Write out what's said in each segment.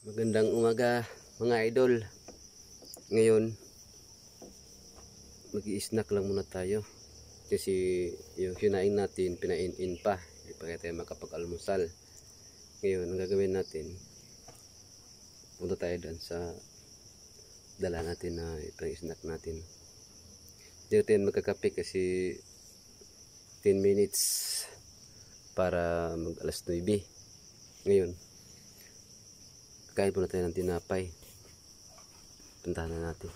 Magandang umaga mga idol. Ngayon mag-i-snack lang muna tayo kasi yung kinain natin pinain-in pa, hindi pa tayo makapag-almusal. Ngayon ang gagawin natin, punta tayo doon sa dala natin na pang-snack natin. Hindi natin magkakape kasi 10 minutes para mag alas 9. Ngayon kain muna tayo ng tinapay. Puntahan na natin.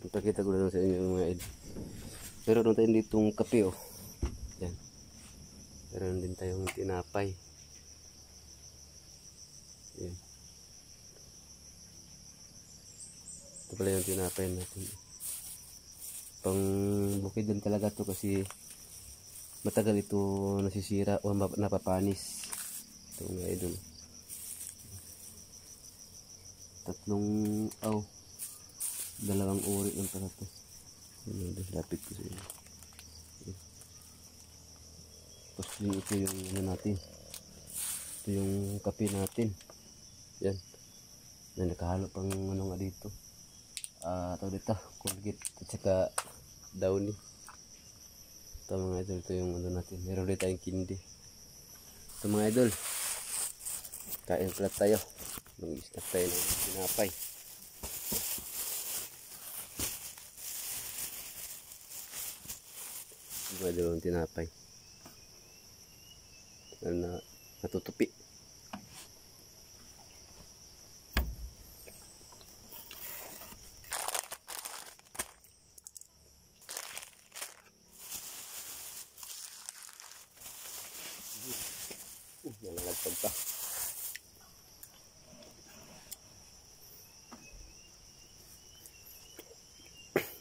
Ipakita ko lang sa inyo mga idol. Pero doon tayo ditong kape oh. Yan. Meron din tayong tinapay. Yan. Ito pala yung tinapay natin. Pang bukid din talaga to kasi matagal ito nasisira o napapanis. Ito mga idol. Dalawang uri lang pala ito. Lapit ko sa inyo. Tapos ito yung ano natin. Ito yung kape natin. Yan. May nakahalo pang ano nga dito. Ito dito. Colgate at saka Downy. Ito mga idol. Ito yung ano natin. Meron ulit tayong kindi. Ito mga idol. Kain pala tayo. Mag-snack tayo ng tinapay. Mga dalawang tinapay na natutupi. Nalalagpag pa.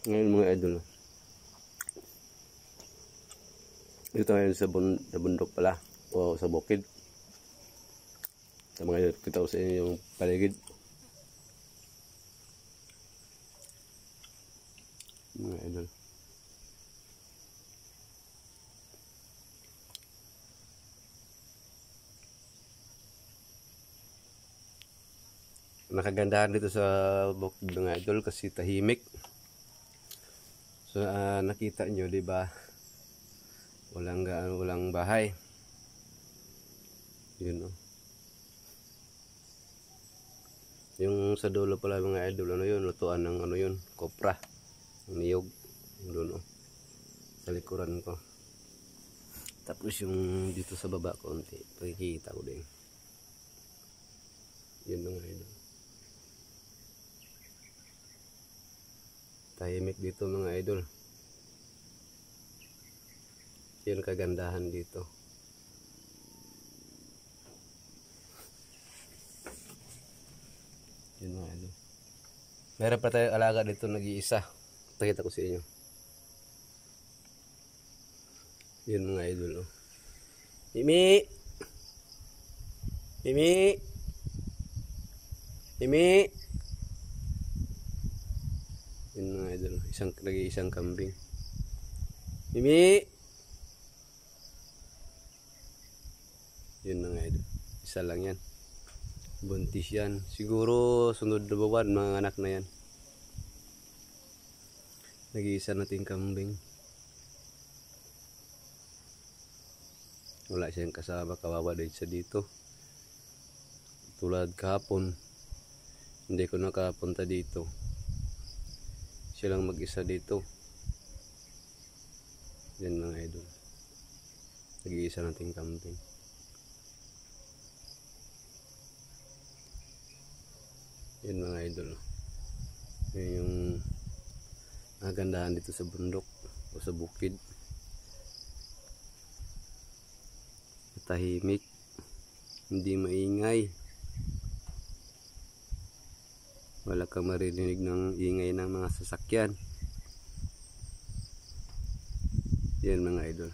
Ngayon mga idol, dito ngayon sa bundok pala o sa bukid. Sa mga idol, kita ko sa inyo yung paligid. Mga idol, nakagandahan dito sa bukid mga idol kasi tahimik. So nakita nyo diba, walang bahay. Yun oh. Yung sa dulo pala mga idol, ano yun, lutuan ng ano yun, kopra, niyog, doon oh, sa likuran ko. Tapos yung dito sa baba konti, pakikita ko din. Yun mga idol. Tahimik dito mga idol. Yun kagandahan dito. Yun mga idol. Meron pa tayong alaga dito nag-iisa. Pakita ko sa inyo. Yun mga idol oh. Mimi! Mimi! Mimi! Yun mga idol. Nag-iisang kambing. Mimi! Yun mga idol. Isa lang yan. Buntis yan. Siguro sunod na buwan mga anak na yan. Nag-iisa nating kambing. Wala siyang kasama. Kawawa din siya dito. Tulad kahapon. Hindi ko nakapunta dito. Siya lang mag-isa dito. Yan mga idol. Nag-iisa nating kambing. Yan mga idol. Yan yung nagandahan dito sa bundok o sa bukid. Tahimik, hindi maingay. Wala kang maririnig ng ingay ng mga sasakyan. Yan mga idol.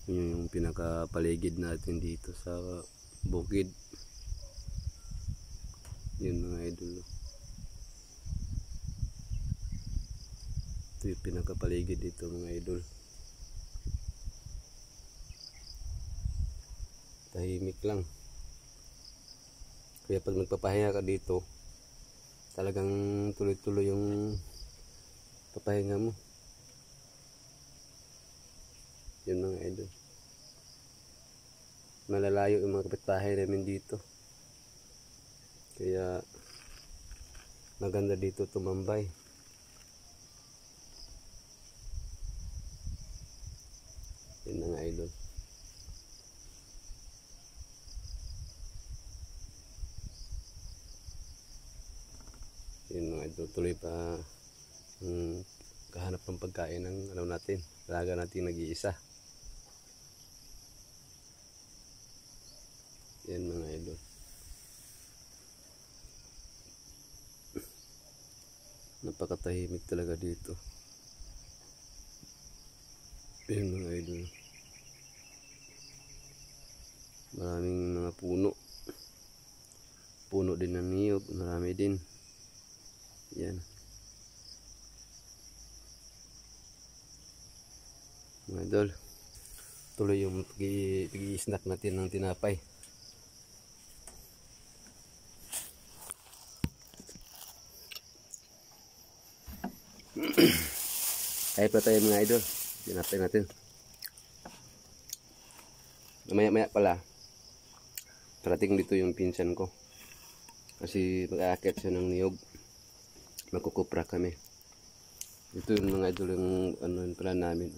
Yun yung pinakapaligid natin dito sa bukid. Yun mga idol. Ito yung pinakapaligid dito mga idol. tahimik lang. Kaya pag nagpapahinga ka dito, talagang tuloy-tuloy yung papahinga mo. Yun mga idol. Malalayo yung mga kapitbahay namin dito. Kaya maganda dito tumambay. Yun mga idol. Yun mga idol, tuloy pa kahanap ng pagkain ng natin, alaga natin nag-iisa. Yan mga idol. Napakatahimik talaga dito. Yan mga idol. Maraming mga puno. Puno din ng niyog, marami din. Yan. Mga idol, tuloy yung pag-i-snack natin ng tinapay. Kaya pa tayo mga idol, tinapay natin. Maya-maya pala, parating dito yung pinsan ko. Kasi mag-aakit siya ng niyog. Magkukupra kami. Ito yung mga idol yung ano pala namin.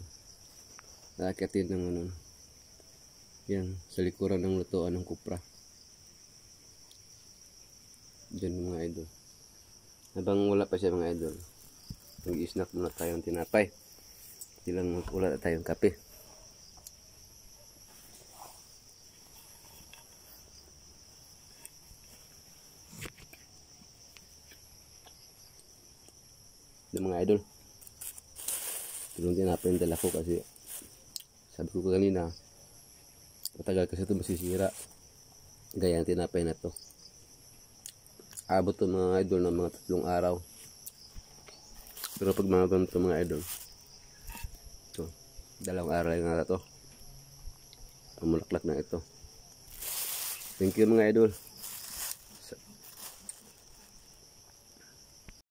Naakitin ng ano. Yan, sa likuran ng lutuan ng kupra. Diyan mga idol. Habang wala pa siya mga idol, mag-i-snack muna tayong tinapay. Ilang wala na tayong kape. Yung mga idol, tulong tinapay yung dala ko kasi sabi ko kanina matagal kasi ito masisira. Gaya ang tinapay na to, abot to mga idol ng mga 3 araw. Pero pag mga ganito mga idol, ito 2 araw nga to, pamulaklak na ito. Thank you mga idol.